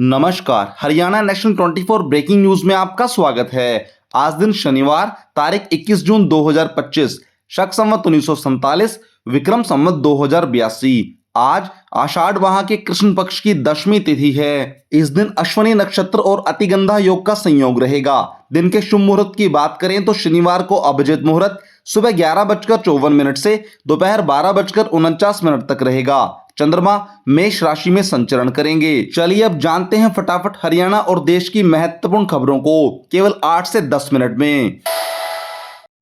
नमस्कार, Haryana national 24 breaking news में आपका स्वागत है। आज दिन शनिवार तारीख 21 जून 2025, शक संवत 1947, विक्रम संवत 2082। आज आषाढ़ माह के कृष्ण पक्ष की दशमी तिथि है। इस दिन अश्विनी नक्षत्र और अतिगंधा योग का संयोग रहेगा। दिन के शुभ मुहूर्त की बात करें तो शनिवार को अभिजित मुहूर्त सुबह 11:54 से दोपहर 12:49 तक रहेगा। चंद्रमा मेष राशि में संचरण करेंगे। चलिए अब जानते हैं फटाफट हरियाणा और देश की महत्वपूर्ण खबरों को केवल 8 से 10 मिनट में।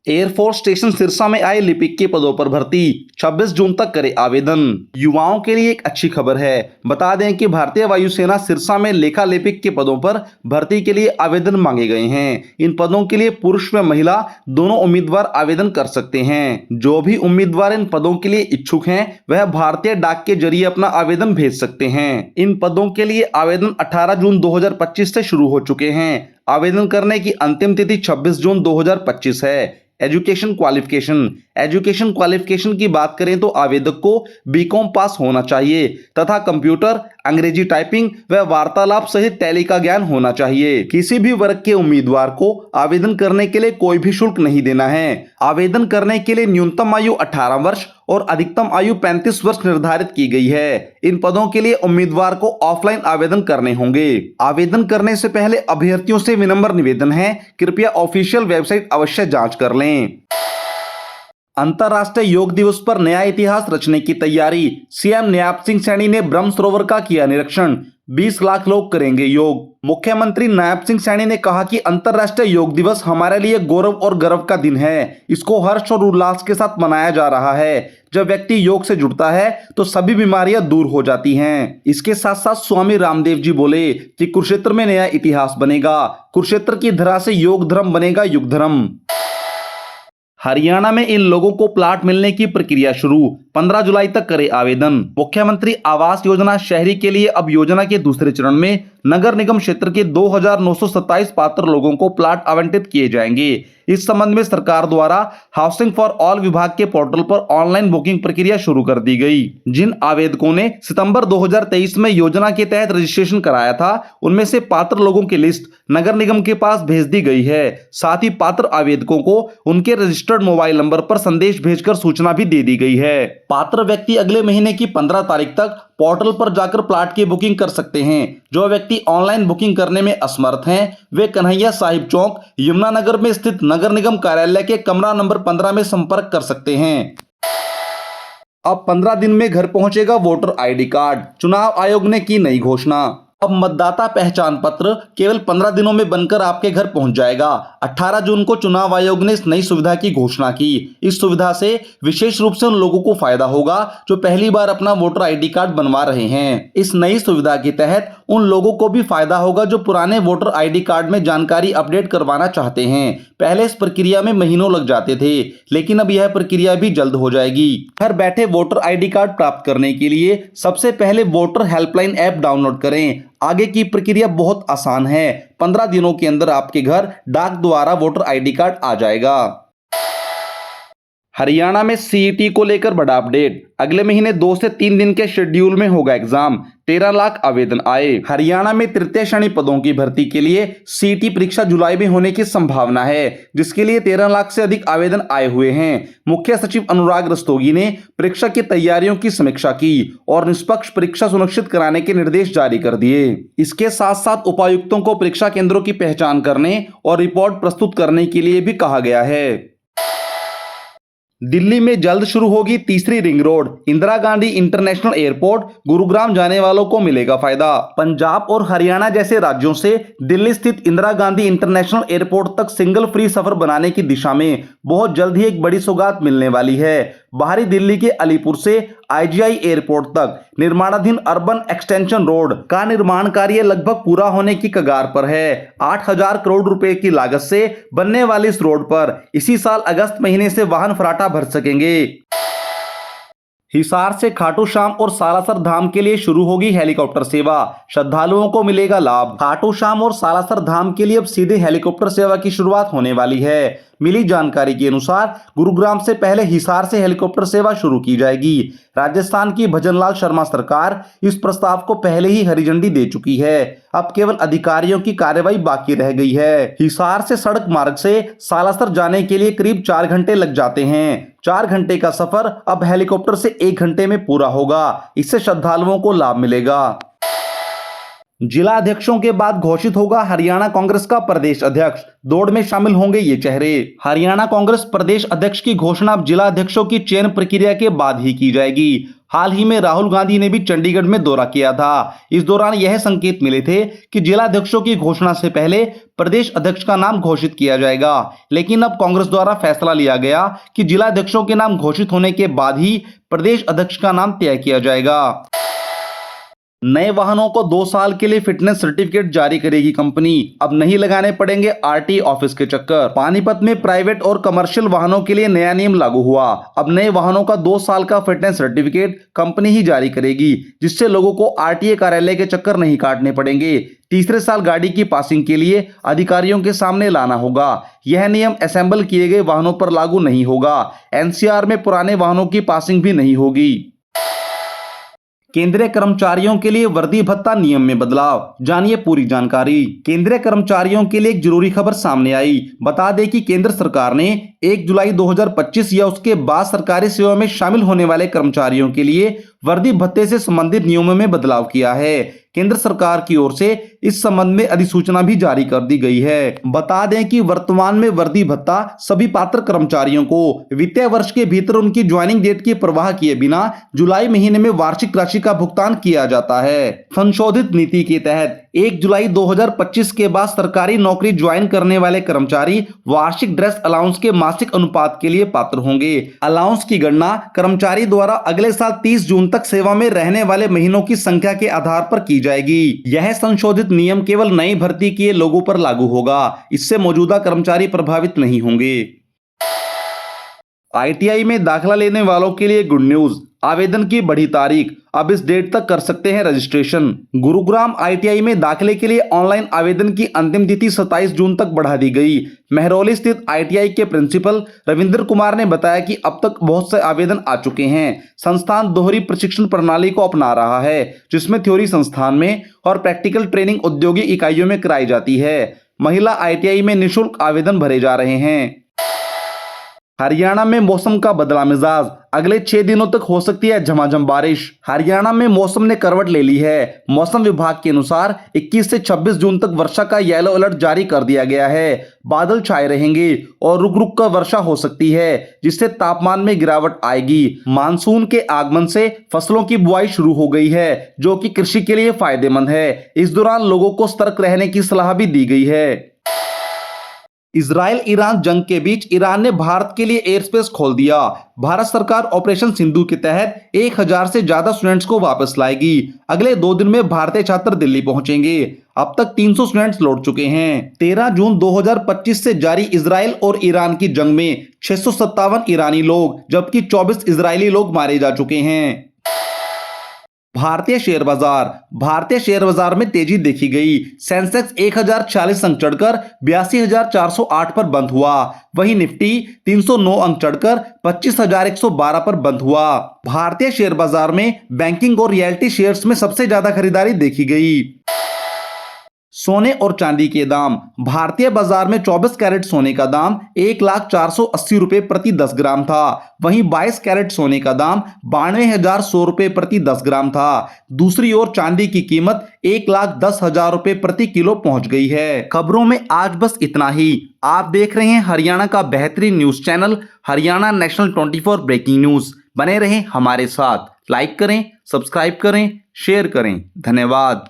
एयरफोर्स स्टेशन सिरसा में आए लिपिक के पदों पर भर्ती, 26 जून तक करे आवेदन। युवाओं के लिए एक अच्छी खबर है। बता दें कि भारतीय वायुसेना सिरसा में लेखा लिपिक के पदों पर भर्ती के लिए आवेदन मांगे गए हैं। इन पदों के लिए पुरुष व महिला दोनों उम्मीदवार आवेदन कर सकते हैं। जो भी उम्मीदवार इन पदों के लिए इच्छुक हैं वह भारतीय डाक के जरिए अपना आवेदन भेज सकते हैं। इन पदों के लिए आवेदन 18 जून 2025 से शुरू हो चुके हैं। आवेदन करने की अंतिम तिथि 26 जून 2025 है। एजुकेशन क्वालिफिकेशन की बात करें तो आवेदक को बीकॉम पास होना चाहिए तथा कंप्यूटर, अंग्रेजी टाइपिंग व वार्तालाप सहित टैली का ज्ञान होना चाहिए। किसी भी वर्ग के उम्मीदवार को आवेदन करने के लिए कोई भी शुल्क नहीं देना है। आवेदन करने के लिए न्यूनतम आयु 18 वर्ष और अधिकतम आयु 35 वर्ष निर्धारित की गई है। इन पदों के लिए उम्मीदवार को ऑफलाइन आवेदन करने होंगे। आवेदन करने से पहले अभ्यर्थियों से विनम्र निवेदन है, कृपया ऑफिशियल वेबसाइट अवश्य जांच कर लें। अंतर्राष्ट्रीय योग दिवस पर नया इतिहास रचने की तैयारी। सीएम नायब सिंह सैनी ने ब्रह्म सरोवर का किया निरीक्षण। 20 लाख लोग करेंगे योग। मुख्यमंत्री नायब सिंह सैनी ने कहा कि अंतर्राष्ट्रीय योग दिवस हमारे लिए गौरव और गर्व का दिन है। इसको हर्ष और उल्लास के साथ मनाया जा रहा है। जब व्यक्ति योग से जुड़ता है तो सभी बीमारियां दूर हो जाती हैं। इसके साथ साथ स्वामी रामदेव जी बोले कि कुरुक्षेत्र में नया इतिहास बनेगा। कुरुक्षेत्र की धरा से योग धर्म बनेगा युग धर्म। हरियाणा में इन लोगों को प्लाट मिलने की प्रक्रिया शुरू, 15 जुलाई तक करे आवेदन। मुख्यमंत्री आवास योजना शहरी के लिए अब योजना के दूसरे चरण में नगर निगम क्षेत्र के 2927 पात्र लोगों को प्लाट आवंटित किए जाएंगे। इस संबंध में सरकार द्वारा हाउसिंग फॉर ऑल विभाग के पोर्टल पर ऑनलाइन बुकिंग प्रक्रिया शुरू कर दी गई। जिन आवेदकों ने सितंबर 2023 में योजना के तहत रजिस्ट्रेशन कराया था उनमें से पात्र लोगों की लिस्ट नगर निगम के पास भेज दी गई है। साथ ही पात्र आवेदकों को उनके रजिस्टर्ड मोबाइल नंबर पर संदेश भेजकर सूचना भी दे दी गई है। पात्र व्यक्ति अगले महीने की 15 तारीख तक पोर्टल पर जाकर प्लाट की बुकिंग कर सकते हैं। जो व्यक्ति ऑनलाइन बुकिंग करने में असमर्थ हैं वे कन्हैया साहिब चौक, यमुनानगर में स्थित नगर निगम कार्यालय के कमरा नंबर 15 में संपर्क कर सकते हैं। अब 15 दिन में घर पहुंचेगा वोटर आईडी कार्ड, चुनाव आयोग ने की नई घोषणा। अब मतदाता पहचान पत्र केवल 15 दिनों में बनकर आपके घर पहुंच जाएगा। 18 जून को चुनाव आयोग ने इस नई सुविधा की घोषणा की। इस सुविधा से विशेष रूप से उन लोगों को फायदा होगा जो पहली बार अपना वोटर आईडी कार्ड बनवा रहे हैं। इस नई सुविधा के तहत उन लोगों को भी फायदा होगा जो पुराने वोटर आईडी कार्ड में जानकारी अपडेट करवाना चाहते हैं। पहले इस प्रक्रिया में महीनों लग जाते थे, लेकिन अब यह प्रक्रिया भी जल्द हो जाएगी। घर बैठे वोटर आईडी कार्ड प्राप्त करने के लिए सबसे पहले वोटर हेल्पलाइन ऐप डाउनलोड करें। आगे की प्रक्रिया बहुत आसान है। 15 दिनों के अंदर आपके घर डाक द्वारा वोटर आईडी कार्ड आ जाएगा। हरियाणा में सीईटी को लेकर बड़ा अपडेट। अगले महीने 2 से 3 दिन के शेड्यूल में होगा एग्जाम। 13 लाख आवेदन आए। हरियाणा में तृतीय श्रेणी पदों की भर्ती के लिए सीईटी परीक्षा जुलाई में होने की संभावना है, जिसके लिए 13 लाख से अधिक आवेदन आए हुए हैं। मुख्य सचिव अनुराग रस्तोगी ने परीक्षा की तैयारियों की समीक्षा की और निष्पक्ष परीक्षा सुनिश्चित कराने के निर्देश जारी कर दिए। इसके साथ साथ उपायुक्तों को परीक्षा केंद्रों की पहचान करने और रिपोर्ट प्रस्तुत करने के लिए भी कहा गया है। दिल्ली में जल्द शुरू होगी तीसरी ring road. Indira Gandhi international airport, Gurugram जाने वालों को मिलेगा फायदा। पंजाब और हरियाणा जैसे राज्यों से दिल्ली स्थित इंदिरा गांधी इंटरनेशनल एयरपोर्ट तक सिंगल फ्री सफर बनाने की दिशा में बहुत जल्द ही एक बड़ी सौगात मिलने वाली है। बाहरी दिल्ली के अलीपुर से आईजीआई एयरपोर्ट तक निर्माणाधीन अर्बन एक्सटेंशन रोड का निर्माण कार्य लगभग पूरा होने की कगार पर है। 8,000 करोड़ रुपए की लागत से बनने वाली इस रोड पर इसी साल अगस्त महीने से वाहन फराटा भर सकेंगे। हिसार से खाटू श्याम और सालासर धाम के लिए शुरू होगी हेलीकॉप्टर सेवा, श्रद्धालुओं को मिलेगा लाभ। खाटू श्याम और सालासर धाम के लिए अब सीधे हेलीकॉप्टर सेवा की शुरुआत होने वाली है। मिली जानकारी के अनुसार गुरुग्राम से पहले हिसार से हेलीकॉप्टर सेवा शुरू की जाएगी। राजस्थान की भजनलाल शर्मा सरकार इस प्रस्ताव को पहले ही हरी झंडी दे चुकी है। अब केवल अधिकारियों की कार्यवाही बाकी रह गई है। हिसार से सड़क मार्ग से सालासर जाने के लिए करीब 4 घंटे लग जाते हैं। 4 घंटे का सफर अब हेलीकॉप्टर से 1 घंटे में पूरा होगा। इससे श्रद्धालुओं को लाभ मिलेगा। जिला अध्यक्षों के बाद घोषित होगा हरियाणा कांग्रेस का प्रदेश अध्यक्ष। दौड़ में शामिल होंगे ये चेहरे। हरियाणा कांग्रेस प्रदेश अध्यक्ष की घोषणा अब जिला अध्यक्षों की चयन प्रक्रिया के बाद ही की जाएगी। हाल ही में राहुल गांधी ने भी चंडीगढ़ में दौरा किया था। इस दौरान यह संकेत मिले थे कि जिला अध्यक्षों की घोषणा से पहले प्रदेश अध्यक्ष का नाम घोषित किया जाएगा, लेकिन अब कांग्रेस द्वारा फैसला लिया गया कि जिला अध्यक्षों के नाम घोषित होने के बाद ही प्रदेश अध्यक्ष का नाम तय किया जाएगा। नए वाहनों को 2 साल के लिए फिटनेस सर्टिफिकेट जारी करेगी कंपनी। अब नहीं लगाने पड़ेंगे आरटी ऑफिस के चक्कर। पानीपत में प्राइवेट और कमर्शियल वाहनों के लिए नया नियम लागू हुआ। अब नए वाहनों का 2 साल का फिटनेस सर्टिफिकेट कंपनी ही जारी करेगी, जिससे लोगों को आरटीए कार्यालय के चक्कर नहीं काटने पड़ेंगे। तीसरे साल गाड़ी की पासिंग के लिए अधिकारियों के सामने लाना होगा। यह नियम असेंबल किए गए वाहनों पर लागू नहीं होगा। एनसीआर में पुराने वाहनों की पासिंग भी नहीं होगी। केंद्रीय कर्मचारियों के लिए वर्दी भत्ता नियम में बदलाव, जानिए पूरी जानकारी। केंद्रीय कर्मचारियों के लिए एक जरूरी खबर सामने आई। बता दें कि केंद्र सरकार ने 1 जुलाई 2025 या उसके बाद सरकारी सेवा में शामिल होने वाले कर्मचारियों के लिए वर्दी भत्ते से संबंधित नियमों में बदलाव किया है। केंद्र सरकार की ओर से इस संबंध में अधिसूचना भी जारी कर दी गई है। बता दें कि वर्तमान में वर्दी भत्ता सभी पात्र कर्मचारियों को वित्तीय वर्ष के भीतर उनकी ज्वाइनिंग डेट की परवाह किए बिना जुलाई महीने में वार्षिक राशि का भुगतान किया जाता है। संशोधित नीति के तहत 1 जुलाई 2025 के बाद सरकारी नौकरी ज्वाइन करने वाले कर्मचारी वार्षिक ड्रेस अलाउंस के मासिक अनुपात के लिए पात्र होंगे। अलाउंस की गणना कर्मचारी द्वारा अगले साल 30 जून तक सेवा में रहने वाले महीनों की संख्या के आधार पर की जाएगी। यह संशोधित नियम केवल नई भर्ती किए लोगों पर लागू होगा। इससे मौजूदा कर्मचारी प्रभावित नहीं होंगे। आईटीआई में दाखिला लेने वालों के लिए गुड न्यूज, आवेदन की बढ़ी तारीख। अब इस डेट तक कर सकते हैं रजिस्ट्रेशन। गुरुग्राम आईटीआई में दाखिले के लिए ऑनलाइन आवेदन की अंतिम तिथि 27 जून तक बढ़ा दी गई। महरौली स्थित आईटीआई के प्रिंसिपल रविंद्र कुमार ने बताया कि अब तक बहुत से आवेदन आ चुके हैं। संस्थान दोहरी प्रशिक्षण प्रणाली को अपना रहा है, जिसमें थ्योरी संस्थान में और प्रैक्टिकल ट्रेनिंग औद्योगिक इकाइयों में कराई जाती है। महिला आईटीआई में निःशुल्क आवेदन भरे जा रहे हैं। हरियाणा में मौसम का बदला मिजाज, अगले 6 दिनों तक हो सकती है झमाझम बारिश। हरियाणा में मौसम ने करवट ले ली है। मौसम विभाग के अनुसार 21 से 26 जून तक वर्षा का येलो अलर्ट जारी कर दिया गया है। बादल छाए रहेंगे और रुक रुक कर वर्षा हो सकती है, जिससे तापमान में गिरावट आएगी। मानसून के आगमन से फसलों की बुआई शुरू हो गई है, जो कि कृषि के लिए फायदेमंद है। इस दौरान लोगों को सतर्क रहने की सलाह भी दी गई है। इजराइल ईरान जंग के बीच ईरान ने भारत के लिए एयर स्पेस खोल दिया। भारत सरकार ऑपरेशन सिंधु के तहत 1000 से ज्यादा स्टूडेंट्स को वापस लाएगी। अगले 2 दिन में भारतीय छात्र दिल्ली पहुंचेंगे। अब तक 300 स्टूडेंट्स लौट चुके हैं। 13 जून 2025 से जारी इजराइल और ईरान की जंग में 657 ईरानी लोग जबकि 24 इजरायली लोग मारे जा चुके हैं। भारतीय शेयर बाजार में तेजी देखी गई। सेंसेक्स 1040 अंक चढ़कर 82,408 पर बंद हुआ। वहीं निफ्टी 309 अंक चढ़कर 25,112 पर बंद हुआ। भारतीय शेयर बाजार में बैंकिंग और रियल्टी शेयर्स में सबसे ज्यादा खरीदारी देखी गई। सोने और चांदी के दाम। भारतीय बाजार में 24 कैरेट सोने का दाम 1,04,80 रुपए प्रति 10 ग्राम था। वहीं 22 कैरेट सोने का दाम 92,100 रुपए प्रति 10 ग्राम था। दूसरी ओर चांदी की कीमत 1,10,000 रुपए प्रति किलो पहुंच गई है। खबरों में आज बस इतना ही। आप देख रहे हैं हरियाणा का बेहतरीन news channel Haryana national 24 breaking news. बने रहें हमारे साथ। लाइक करें, सब्सक्राइब करें, शेयर करें। धन्यवाद।